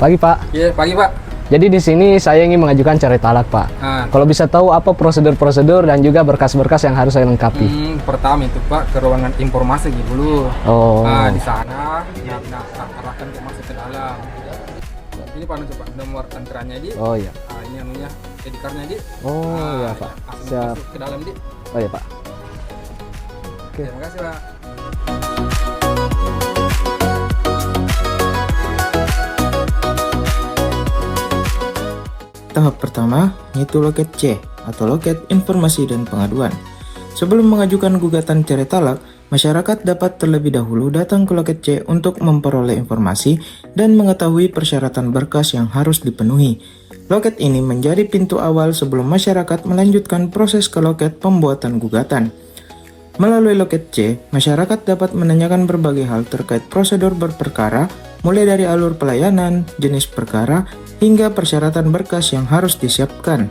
Pagi Pak. Iya, pagi Pak. Jadi di sini saya ingin mengajukan cerai talak Pak. Kalau bisa tahu apa prosedur-prosedur dan juga berkas-berkas yang harus saya lengkapi. Pertama itu Pak, ke ruangan informasi gitu dulu. Oh. Di sana, arahkan ke masuk ke dalam. Ini Pak, coba nomor antreannya di. Oh iya. Ini anunya, ID card-nya di. Oh iya Pak. Siap. Masuk ke dalam di. Oh iya Pak. Oke. Terima kasih Pak. Tahap pertama, yaitu loket C atau loket informasi dan pengaduan. Sebelum mengajukan gugatan cerai talak, masyarakat dapat terlebih dahulu datang ke loket C untuk memperoleh informasi dan mengetahui persyaratan berkas yang harus dipenuhi. Loket ini menjadi pintu awal sebelum masyarakat melanjutkan proses ke loket pembuatan gugatan. Melalui loket C, masyarakat dapat menanyakan berbagai hal terkait prosedur berperkara, mulai dari alur pelayanan, jenis perkara, hingga persyaratan berkas yang harus disiapkan.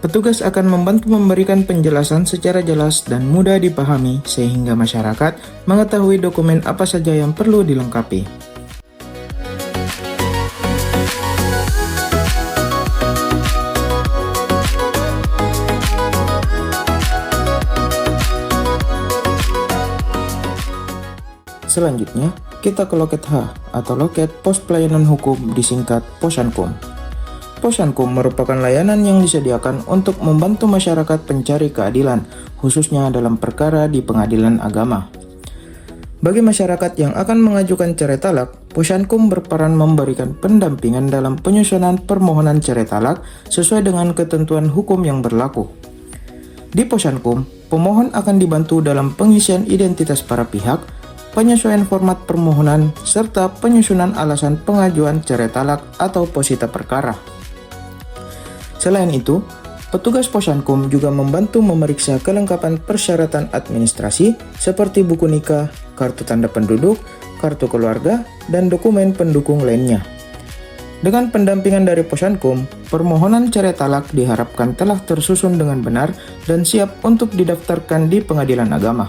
Petugas akan membantu memberikan penjelasan secara jelas dan mudah dipahami sehingga masyarakat mengetahui dokumen apa saja yang perlu dilengkapi. Selanjutnya, kita ke loket H atau loket pos pelayanan hukum disingkat Posyankum. Posyankum merupakan layanan yang disediakan untuk membantu masyarakat pencari keadilan, khususnya dalam perkara di pengadilan agama. Bagi masyarakat yang akan mengajukan cerai talak, Posyankum berperan memberikan pendampingan dalam penyusunan permohonan cerai talak sesuai dengan ketentuan hukum yang berlaku. Di Posyankum, pemohon akan dibantu dalam pengisian identitas para pihak, penyesuaian format permohonan, serta penyusunan alasan pengajuan cerai talak atau posita perkara. Selain itu, petugas Posyankum juga membantu memeriksa kelengkapan persyaratan administrasi seperti buku nikah, kartu tanda penduduk, kartu keluarga, dan dokumen pendukung lainnya. Dengan pendampingan dari Posyankum, permohonan cerai talak diharapkan telah tersusun dengan benar dan siap untuk didaftarkan di pengadilan agama.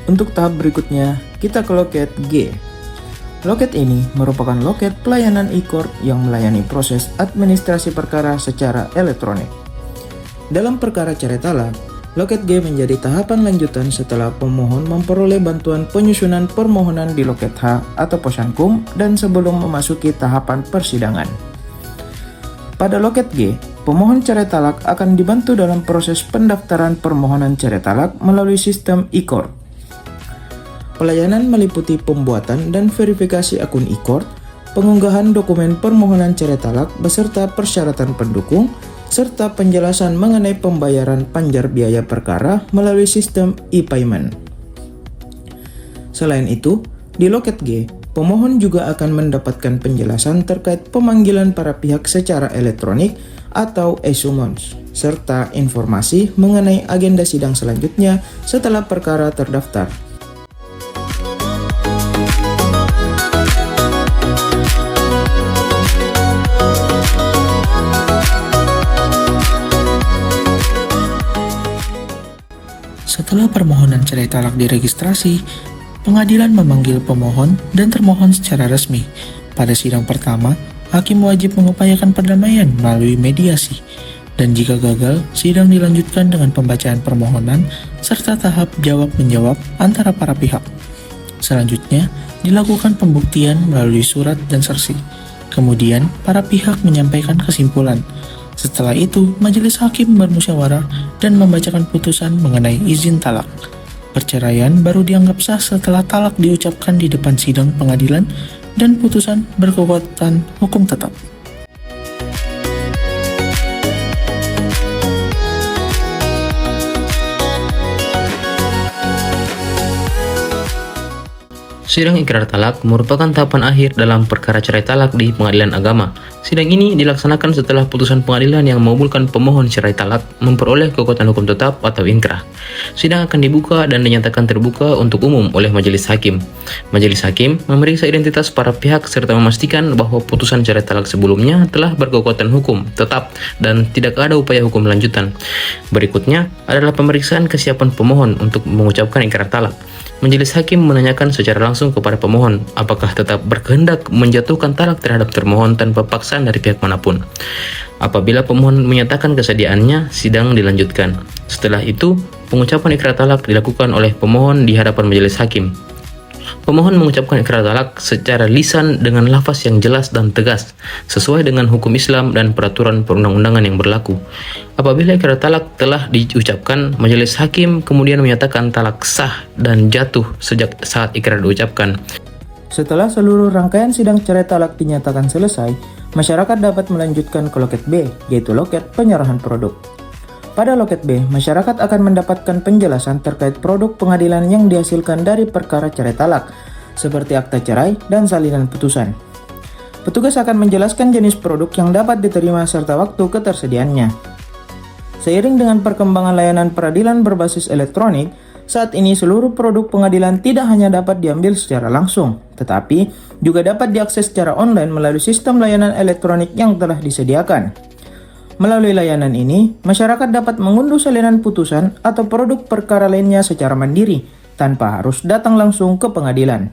Untuk tahap berikutnya, kita ke loket G. Loket ini merupakan loket pelayanan e-court yang melayani proses administrasi perkara secara elektronik. Dalam perkara cerai talak, loket G menjadi tahapan lanjutan setelah pemohon memperoleh bantuan penyusunan permohonan di loket H atau Posyankum dan sebelum memasuki tahapan persidangan. Pada loket G, pemohon cerai talak akan dibantu dalam proses pendaftaran permohonan cerai talak melalui sistem e-court. Pelayanan meliputi pembuatan dan verifikasi akun e-court, pengunggahan dokumen permohonan cerai talak beserta persyaratan pendukung, serta penjelasan mengenai pembayaran panjar biaya perkara melalui sistem e-payment. Selain itu, di loket G, pemohon juga akan mendapatkan penjelasan terkait pemanggilan para pihak secara elektronik atau e-summons, serta informasi mengenai agenda sidang selanjutnya setelah perkara terdaftar. Setelah permohonan cerai talak diregistrasi, pengadilan memanggil pemohon dan termohon secara resmi. Pada sidang pertama, hakim wajib mengupayakan perdamaian melalui mediasi, dan jika gagal, sidang dilanjutkan dengan pembacaan permohonan serta tahap jawab-menjawab antara para pihak. Selanjutnya, dilakukan pembuktian melalui surat dan saksi. Kemudian, para pihak menyampaikan kesimpulan. Setelah itu, majelis hakim bermusyawarah dan membacakan putusan mengenai izin talak. Perceraian baru dianggap sah setelah talak diucapkan di depan sidang pengadilan dan putusan berkekuatan hukum tetap. Sidang ikrar talak merupakan tahapan akhir dalam perkara cerai talak di pengadilan agama. Sidang ini dilaksanakan setelah putusan pengadilan yang mengabulkan pemohon cerai talak memperoleh kekuatan hukum tetap atau inkrah. Sidang akan dibuka dan dinyatakan terbuka untuk umum oleh majelis hakim. Majelis hakim memeriksa identitas para pihak serta memastikan bahwa putusan cerai talak sebelumnya telah berkekuatan hukum tetap dan tidak ada upaya hukum lanjutan. Berikutnya adalah pemeriksaan kesiapan pemohon untuk mengucapkan ikrar talak. majelis hakim menanyakan secara langsung kepada pemohon apakah tetap berkehendak menjatuhkan talak terhadap termohon tanpa paksaan dari pihak manapun. Apabila pemohon menyatakan kesediaannya, sidang dilanjutkan. Setelah itu, pengucapan ikrar talak dilakukan oleh pemohon di hadapan majelis hakim. Pemohon mengucapkan ikrar talak secara lisan dengan lafaz yang jelas dan tegas, sesuai dengan hukum Islam dan peraturan perundang-undangan yang berlaku. Apabila ikrar talak telah diucapkan, majelis hakim kemudian menyatakan talak sah dan jatuh sejak saat ikrar diucapkan. Setelah seluruh rangkaian sidang cerai talak dinyatakan selesai, masyarakat dapat melanjutkan ke loket B, yaitu loket penyerahan produk. Pada loket B, masyarakat akan mendapatkan penjelasan terkait produk pengadilan yang dihasilkan dari perkara cerai talak, seperti akta cerai dan salinan putusan. Petugas akan menjelaskan jenis produk yang dapat diterima serta waktu ketersediaannya. Seiring dengan perkembangan layanan peradilan berbasis elektronik, saat ini seluruh produk pengadilan tidak hanya dapat diambil secara langsung, tetapi juga dapat diakses secara online melalui sistem layanan elektronik yang telah disediakan. Melalui layanan ini, masyarakat dapat mengunduh salinan putusan atau produk perkara lainnya secara mandiri, tanpa harus datang langsung ke pengadilan.